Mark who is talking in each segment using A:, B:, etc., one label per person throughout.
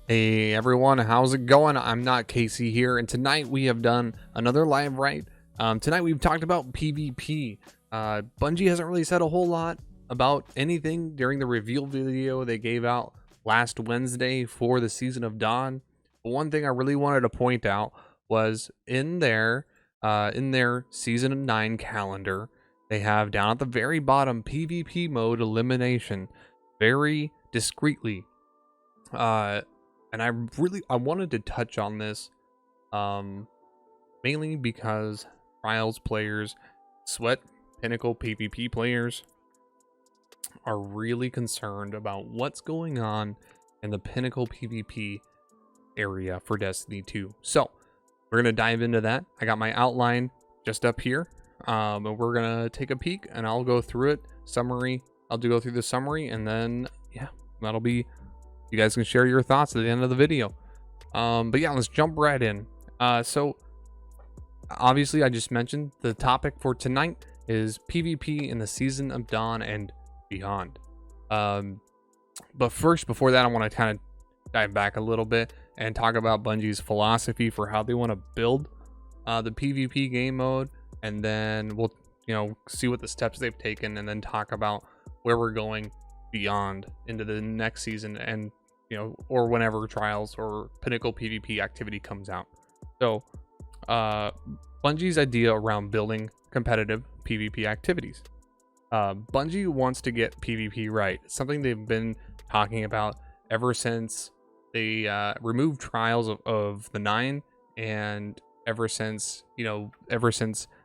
A: Hey everyone, how's it going? I'm not Casey here, and tonight we have done another live write. Tonight we've talked about PvP. Bungie hasn't really said a whole lot about anything during the reveal video they gave out last Wednesday for the Season of Dawn. But one thing I really wanted to point out was in their Season 9 calendar, they have down at the very bottom PvP mode elimination, very discreetly. And I wanted to touch on this, mainly because Trials players, Sweat, Pinnacle PvP players are really concerned about what's going on in the Pinnacle PvP area for Destiny 2. So we're gonna dive into that. I got my outline just up here, and we're gonna take a peek, and I'll go through it. Summary. I'll go through the summary, and then yeah, that'll be. You guys can share your thoughts at the end of the video. But yeah, let's jump right in. So obviously I just mentioned the topic for tonight is PvP in the Season of Dawn and beyond. But first, before that, I want to kind of dive back a little bit and talk about Bungie's philosophy for how they want to build the PvP game mode, and then we'll see what the steps they've taken, and then talk about where we're going beyond into the next season, and or whenever Trials or Pinnacle PvP activity comes out. So Bungie's idea around building competitive PvP activities. Bungie wants to get PvP right. It's something they've been talking about ever since they removed Trials of the 9, and ever since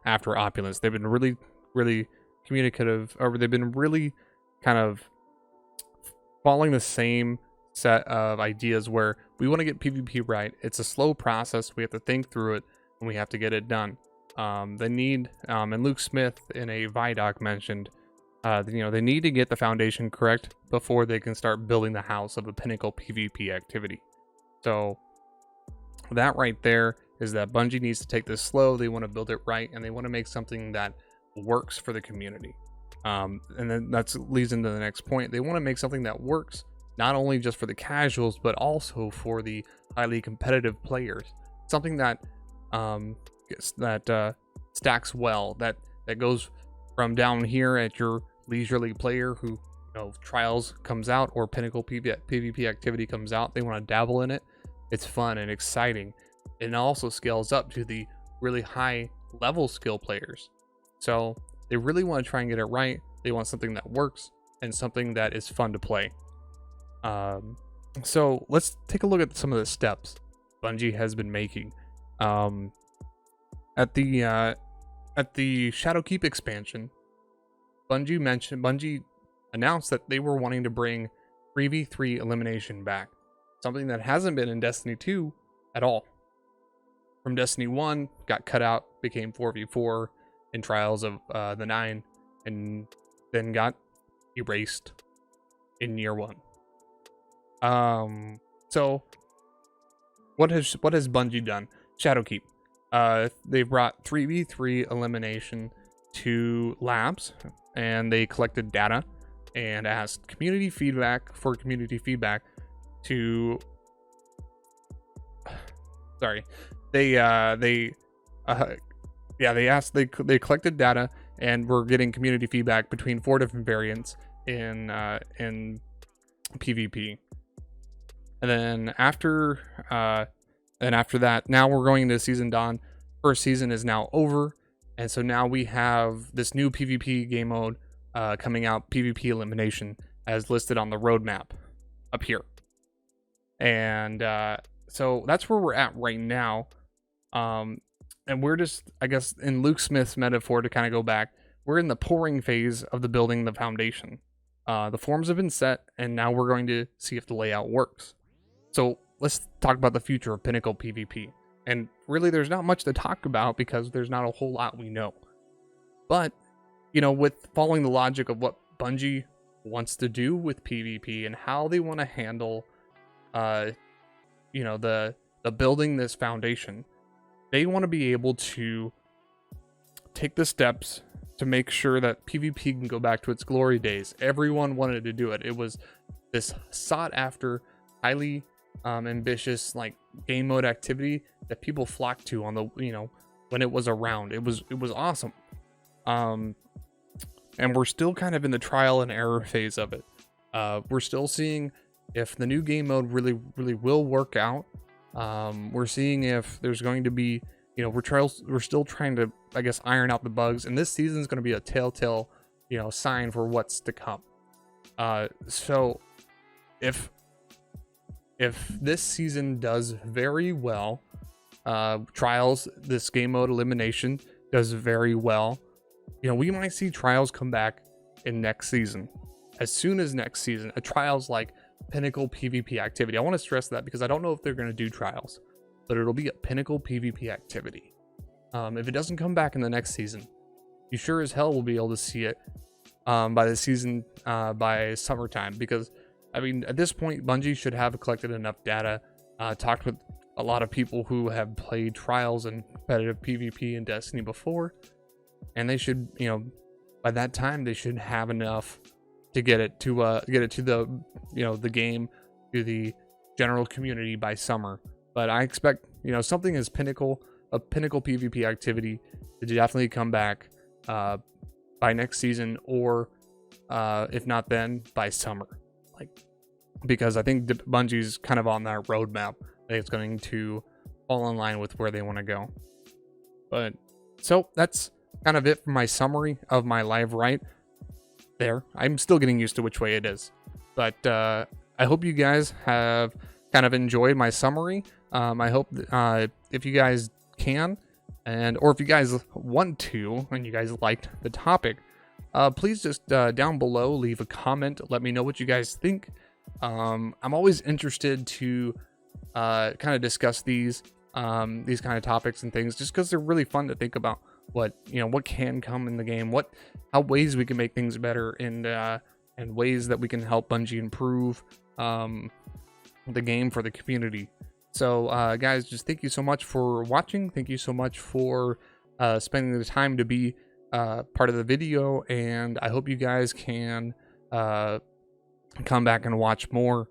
A: after Opulence. They've been really communicative, or they've been really kind of following the same set of ideas where we want to get PvP right. It's a slow process. We have to think through it, and we have to get it done. They need, and Luke Smith in a Vidoc mentioned, they need to get the foundation correct before they can start building the house of a Pinnacle PvP activity. So that right there is that Bungie needs to take this slow. They want to build it right, and they want to make something that works for the community. And then that leads into the next point. They want to make something that works not only just for the casuals, but also for the highly competitive players. Something that stacks well, that goes from down here at your leisurely player who, Trials comes out or Pinnacle PvP activity comes out. They want to dabble in it. It's fun and exciting. It also scales up to the really high level skill players. So they really want to try and get it right. They want something that works and something that is fun to play. So let's take a look at some of the steps Bungie has been making. At the Shadowkeep expansion, Bungie announced that they were wanting to bring 3v3 elimination back, something that hasn't been in Destiny 2 at all. From Destiny 1, got cut out, became 4v4 in Trials of the 9, and then got erased in Year 1. So what has Bungie done? Shadowkeep. They brought 3v3 elimination to labs, and they collected data and asked community feedback to they collected data and were getting community feedback between 4 different variants in PvP. And then after that, now we're going into Season Dawn. First season is now over, and so now we have this new PvP game mode coming out, PvP Elimination, as listed on the roadmap up here. And so that's where we're at right now. And we're just, I guess, in Luke Smith's metaphor, to kind of go back, we're in the pouring phase of the building the foundation. The forms have been set, and now we're going to see if the layout works. So let's talk about the future of Pinnacle PvP. And really, there's not much to talk about because there's not a whole lot we know. But, with following the logic of what Bungie wants to do with PvP and how they want to handle, the building this foundation, they want to be able to take the steps to make sure that PvP can go back to its glory days. Everyone wanted to do it. It was this sought after, highly ambitious like game mode activity that people flocked to on the, when it was around. It was awesome. And we're still kind of in the trial and error phase of it. We're still seeing if the new game mode really will work out. We're seeing if there's going to be, we're still trying to, I guess, iron out the bugs, and this season is going to be a telltale, sign for what's to come. So if this season does very well, Trials, this game mode elimination does very well, we might see Trials come back in next season. As soon as next season, a Trials like pinnacle PvP activity. I want to stress that because I don't know if they're going to do Trials, but it'll be a pinnacle PvP activity. If it doesn't come back in the next season, you sure as hell will be able to see it by the season, by summertime. Because, I mean, at this point, Bungie should have collected enough data, talked with a lot of people who have played Trials and competitive PvP in Destiny before, and they should, by that time, they should have enough to get it to the, the game, to the general community by summer. But I expect, something as pinnacle PvP activity to definitely come back by next season, or if not then, by summer. Because I think Bungie's kind of on that roadmap. I think it's going to fall in line with where they want to go. But so that's kind of it for my summary of my live write there. I'm still getting used to which way it is, but I hope you guys have kind of enjoyed my summary. I hope if you guys can, or if you guys want to, and you guys liked the topic, please just down below leave a comment. Let me know what you guys think. I'm always interested to kind of discuss these kind of topics and things, just because they're really fun to think about. What can come in the game, how ways we can make things better, and ways that we can help Bungie improve the game for the community. So guys, just thank you so much for watching. Thank you so much for spending the time to be part of the video, and I hope you guys can come back and watch more.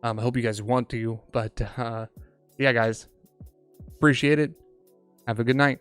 A: I hope you guys want to, but yeah guys, appreciate it. Have a good night.